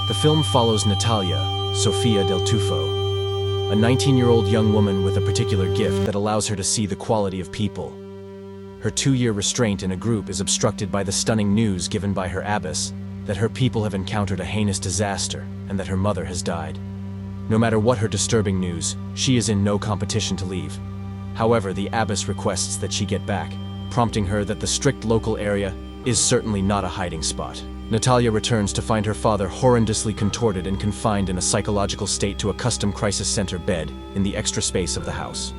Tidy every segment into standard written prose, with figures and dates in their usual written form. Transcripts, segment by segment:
The film follows Natalia, Sofia del Tufo, a 19-year-old young woman with a particular gift that allows her to see the quality of people. Her 2-year restraint in a group is obstructed by the stunning news given by her abbess that her people have encountered a heinous disaster and that her mother has died. No matter what her disturbing news, she is in no competition to leave. However, the abbess requests that she get back, prompting her that the strict local area is certainly not a hiding spot. Natalia returns to find her father horrendously contorted and confined in a psychological state to a custom crisis center bed in the extra space of the house.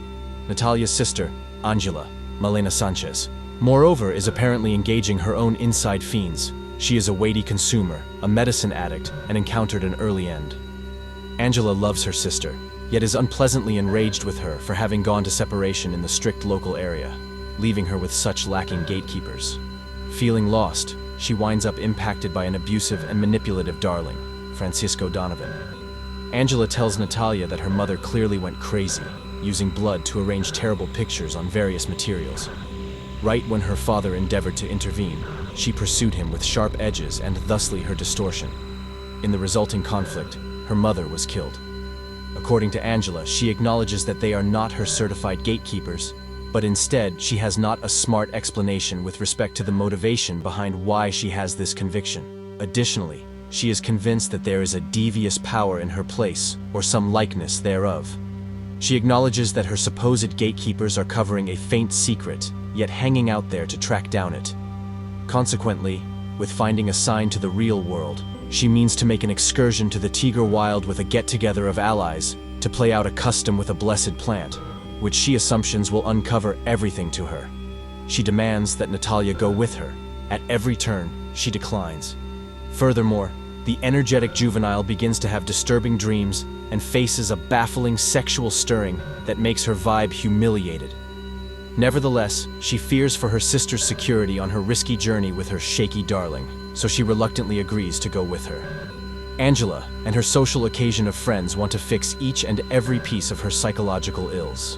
Natalia's sister, Angela, Malena Sanchez, moreover, is apparently engaging her own inside fiends. She is a weighty consumer, a medicine addict, and encountered an early end. Angela loves her sister, yet is unpleasantly enraged with her for having gone to separation in the strict local area, leaving her with such lacking gatekeepers. Feeling lost, she winds up impacted by an abusive and manipulative darling, Francisco Donovan. Angela tells Natalia that her mother clearly went crazy, using blood to arrange terrible pictures on various materials. Right when her father endeavored to intervene, she pursued him with sharp edges and thusly her distortion. In the resulting conflict, her mother was killed. According to Angela, she acknowledges that they are not her certified gatekeepers, but instead she has not a smart explanation with respect to the motivation behind why she has this conviction. Additionally, she is convinced that there is a devious power in her place, or some likeness thereof. She acknowledges that her supposed gatekeepers are covering a faint secret, yet hanging out there to track down it. Consequently, with finding a sign to the real world, she means to make an excursion to the Tigre Wild with a get-together of allies to play out a custom with a blessed plant, which she assumes will uncover everything to her. She demands that Natalia go with her. At every turn, she declines. Furthermore, the energetic juvenile begins to have disturbing dreams and faces a baffling sexual stirring that makes her vibe humiliated. Nevertheless, she fears for her sister's security on her risky journey with her shaky darling, so she reluctantly agrees to go with her. Angela and her social occasion of friends want to fix each and every piece of her psychological ills.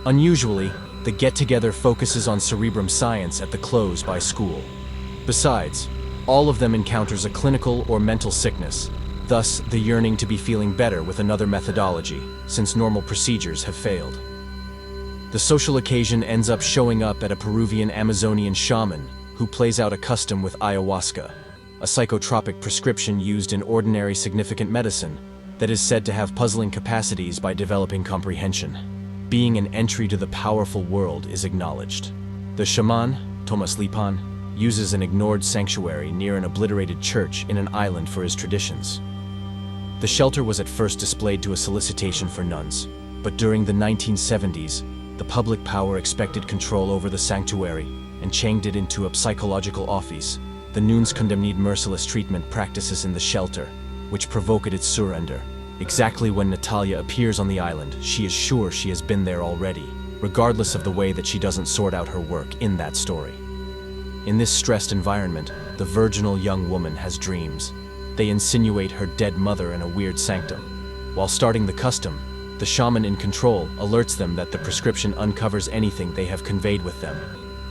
Unusually, the get-together focuses on cerebrum science at the close by school. Besides, all of them encounters a clinical or mental sickness, thus the yearning to be feeling better with another methodology, since normal procedures have failed. The social occasion ends up showing up at a Peruvian Amazonian shaman who plays out a custom with ayahuasca, a psychotropic prescription used in ordinary significant medicine that is said to have puzzling capacities by developing comprehension. Being an entry to the powerful world is acknowledged. The shaman, Tomas Lipan, uses an ignored sanctuary near an obliterated church in an island for his traditions. The shelter was at first displayed to a solicitation for nuns, but during the 1970s, the public power expected control over the sanctuary and changed it into a psychological office. The nuns condemned merciless treatment practices in the shelter, which provoked its surrender. Exactly when Natalia appears on the island, she is sure she has been there already, regardless of the way that she doesn't sort out her work in that story. In this stressed environment, the virginal young woman has dreams. They insinuate her dead mother in a weird sanctum. While starting the custom, the shaman in control alerts them that the prescription uncovers anything they have conveyed with them.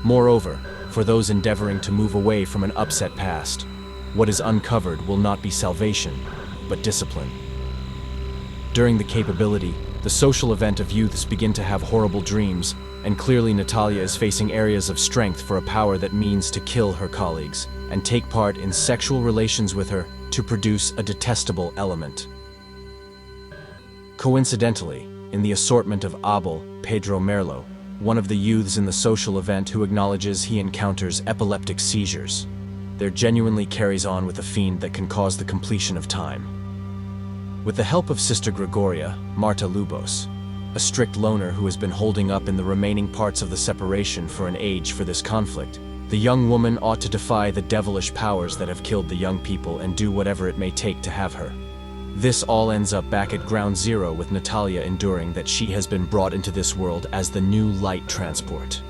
Moreover, for those endeavoring to move away from an upset past, what is uncovered will not be salvation, but discipline. During the capability, the social event of youths begin to have horrible dreams, and clearly Natalia is facing areas of strength for a power that means to kill her colleagues and take part in sexual relations with her to produce a detestable element. Coincidentally, in the assortment of Abel, Pedro Merlo, one of the youths in the social event who acknowledges he encounters epileptic seizures. There genuinely carries on with a fiend that can cause the completion of time. With the help of Sister Gregoria, Marta Lubos, a strict loner who has been holding up in the remaining parts of the separation for an age for this conflict, the young woman ought to defy the devilish powers that have killed the young people and do whatever it may take to have her. This all ends up back at ground zero with Natalia enduring that she has been brought into this world as the new light transport.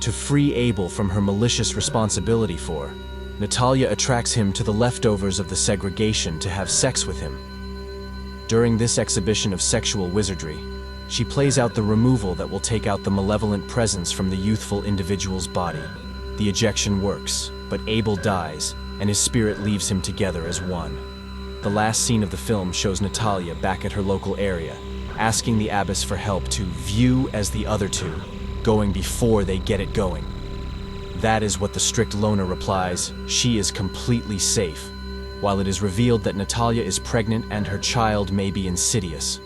To free Abel from her malicious responsibility for, Natalia attracts him to the leftovers of the segregation to have sex with him. During this exhibition of sexual wizardry, she plays out the removal that will take out the malevolent presence from the youthful individual's body. The ejection works, but Abel dies, and his spirit leaves him together as one. The last scene of the film shows Natalia back at her local area, asking the abbess for help to view as the other two, going before they get it going. That is what the strict loner replies, she is completely safe, while it is revealed that Natalia is pregnant and her child may be insidious.